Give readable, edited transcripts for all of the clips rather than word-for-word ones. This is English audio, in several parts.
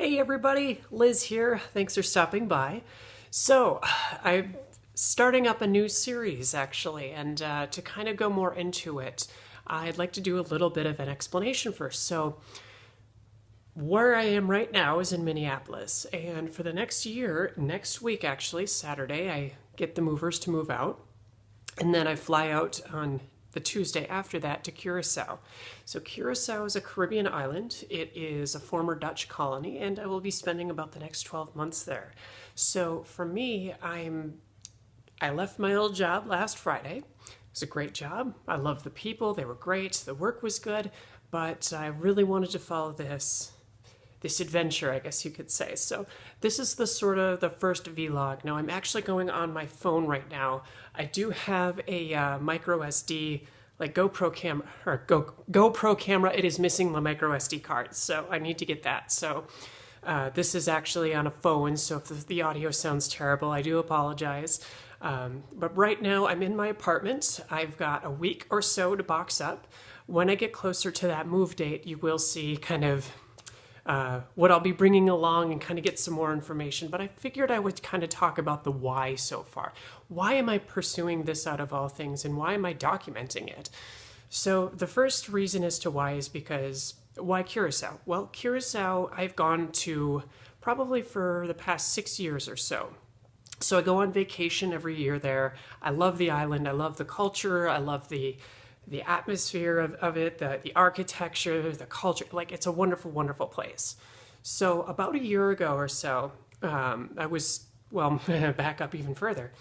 Hey everybody, Liz here. Thanks for stopping by. So, I'm starting up a new series actually, and to kind of go more into it, I'd like to do a little bit of an explanation first. So, where I am right now is in Minneapolis, and for the next year, next week actually, Saturday, I get the movers to move out. And then I fly out on the Tuesday after that to Curacao. So, Curacao is a Caribbean island. It is a former Dutch colony, and I will be spending about the next 12 months there. So, for me, I left my old job last Friday. It was a great job. I loved the people, they were great, the work was good, but I really wanted to follow this adventure, I guess you could say. So this is the sort of the first vlog. Now I'm actually going on my phone right now. I do have a micro SD, like GoPro camera, or GoPro camera. It is missing the micro SD card, so I need to get that. So this is actually on a phone, so if the audio sounds terrible, I do apologize. But right now I'm in my apartment. I've got a week or so to box up. When I get closer to that move date, you will see kind of what I'll be bringing along and kind of get some more information. But I figured I would kind of talk about the why so far. Why am I pursuing this out of all things, and why am I documenting it? So the first reason as to why is because, why Curacao? Well, Curacao I've gone to probably for the past 6 years or so. So I go on vacation every year there. I love the island. I love the culture. I love the atmosphere of it, the architecture, the culture. Like, it's a wonderful, wonderful place. So about a year ago or so, I was, well, back up even further.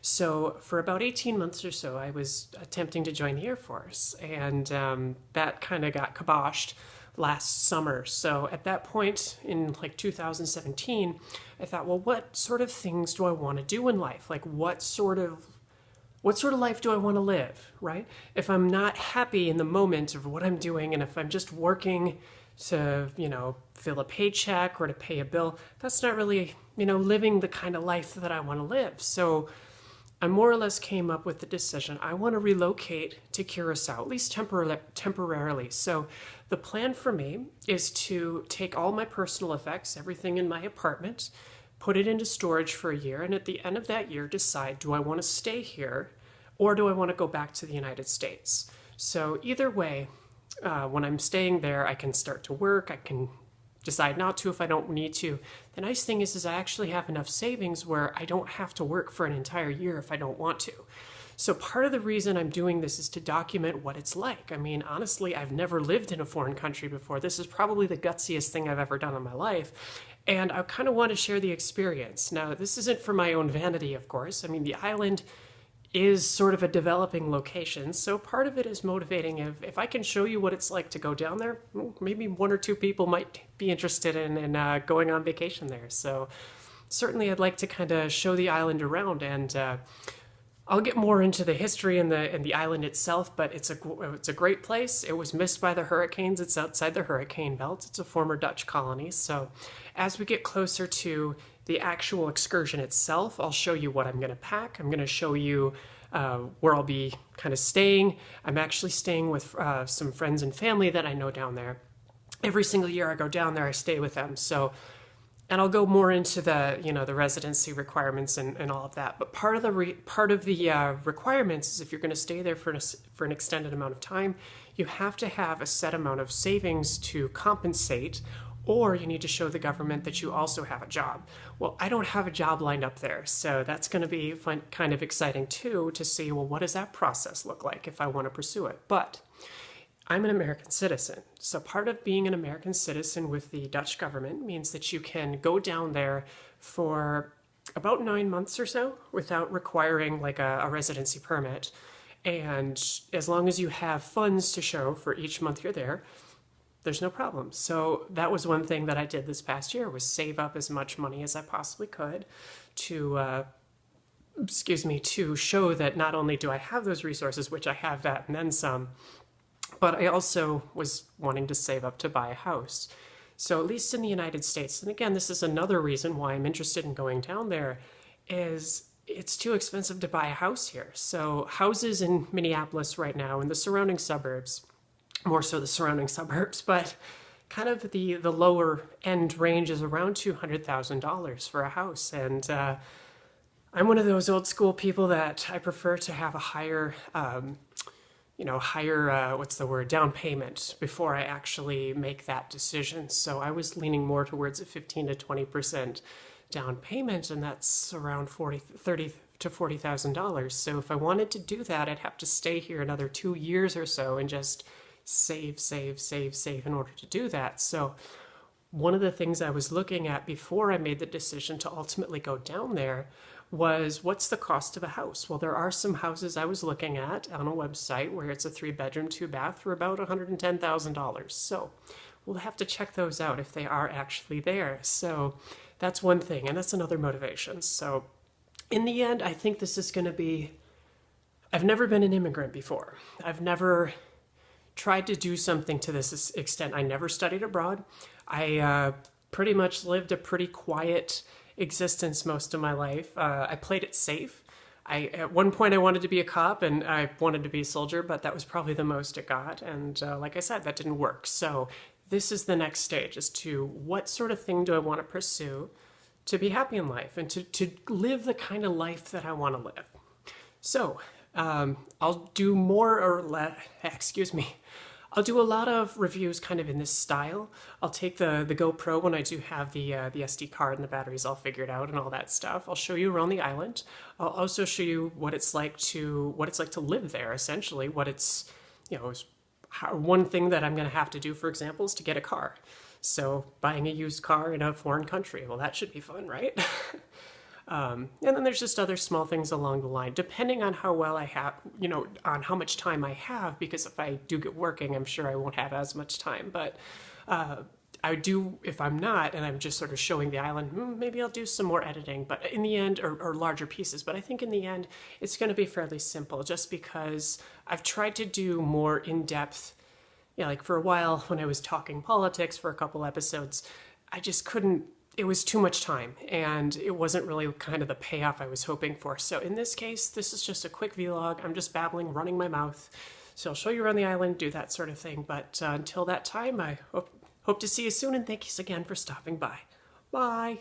So for about 18 months or so, I was attempting to join the Air Force, and that kind of got kiboshed last summer. So at that point in like 2017, I thought, well, what sort of things do I want to do in life? Like, what sort of life do I want to live, right? If I'm not happy in the moment of what I'm doing, and if I'm just working to, fill a paycheck or to pay a bill, that's not really, living the kind of life that I want to live. So I more or less came up with the decision, I want to relocate to Curacao, at least temporarily. So the plan for me is to take all my personal effects, everything in my apartment, put it into storage for a year, and at the end of that year decide, do I want to stay here or do I want to go back to the United States? So either way, when I'm staying there, I can start to work, I can decide not to if I don't need to. The nice thing is I actually have enough savings where I don't have to work for an entire year if I don't want to. So part of the reason I'm doing this is to document what it's like. I mean, honestly, I've never lived in a foreign country before. This is probably the gutsiest thing I've ever done in my life. And I kind of want to share the experience. Now, this isn't for my own vanity, of course. I mean, the island is sort of a developing location, so part of it is motivating. If I can show you what it's like to go down there, maybe one or two people might be interested in going on vacation there. So certainly I'd like to kind of show the island around, and I'll get more into the history and the island itself, but it's a great place. It was missed by the hurricanes. It's outside the hurricane belt. It's a former Dutch colony. So as we get closer to the actual excursion itself, I'll show you what I'm going to pack. I'm going to show you where I'll be kind of staying. I'm actually staying with some friends and family that I know down there. Every single year I go down there, I stay with them. So, and I'll go more into the the residency requirements and all of that. But part of the requirements is if you're going to stay there for an extended amount of time, you have to have a set amount of savings to compensate, or you need to show the government that you also have a job. Well, I don't have a job lined up there, so that's going to be fun, kind of exciting too, to see, well, what does that process look like if I want to pursue it? But I'm an American citizen, so part of being an American citizen with the Dutch government means that you can go down there for about 9 months or so without requiring like a residency permit. And as long as you have funds to show for each month you're there, there's no problem. So that was one thing that I did this past year, was save up as much money as I possibly could to, to show that not only do I have those resources, which I have that and then some, but I also was wanting to save up to buy a house. So at least in the United States, and again, this is another reason why I'm interested in going down there, is it's too expensive to buy a house here. So houses in Minneapolis right now and the surrounding suburbs, more so the surrounding suburbs, but kind of the lower end range is around $200,000 for a house. And I'm one of those old school people that I prefer to have a higher, what's the word, down payment before I actually make that decision. So I was leaning more towards a 15 to 20% down payment, and that's around $30,000 to $40,000. So if I wanted to do that, I'd have to stay here another 2 years or so and just save in order to do that. So one of the things I was looking at before I made the decision to ultimately go down there was, what's the cost of a house? Well, there are some houses I was looking at on a website where it's a 3-bedroom, 2-bath for about $110,000. So we'll have to check those out if they are actually there. So that's one thing, and that's another motivation. So in the end, I think this is going to be, I've never been an immigrant before. I've never tried to do something to this extent. I never studied abroad. I pretty much lived a pretty quiet existence most of my life. I played it safe. At one point I wanted to be a cop and I wanted to be a soldier, but that was probably the most it got. And like I said, that didn't work. So this is the next stage, as to what sort of thing do I want to pursue to be happy in life and to live the kind of life that I want to live. So I'll do more or less, I'll do a lot of reviews kind of in this style. I'll take the GoPro when I do have the SD card and the batteries all figured out and all that stuff. I'll show you around the island. I'll also show you what it's like to live there, essentially. What it's, one thing that I'm going to have to do, for example, is to get a car. So buying a used car in a foreign country, well, that should be fun, right? And then there's just other small things along the line, depending on how well I have, on how much time I have, because if I do get working, I'm sure I won't have as much time. But I do, if I'm not, and I'm just sort of showing the island, maybe I'll do some more editing, but in the end, or larger pieces. But I think in the end, it's going to be fairly simple, just because I've tried to do more in-depth, like for a while when I was talking politics for a couple episodes, I just couldn't. It was too much time, and it wasn't really kind of the payoff I was hoping for. So in this case, this is just a quick vlog. I'm just babbling, running my mouth. So I'll show you around the island, do that sort of thing. But until that time, I hope to see you soon, and thank you again for stopping by. Bye.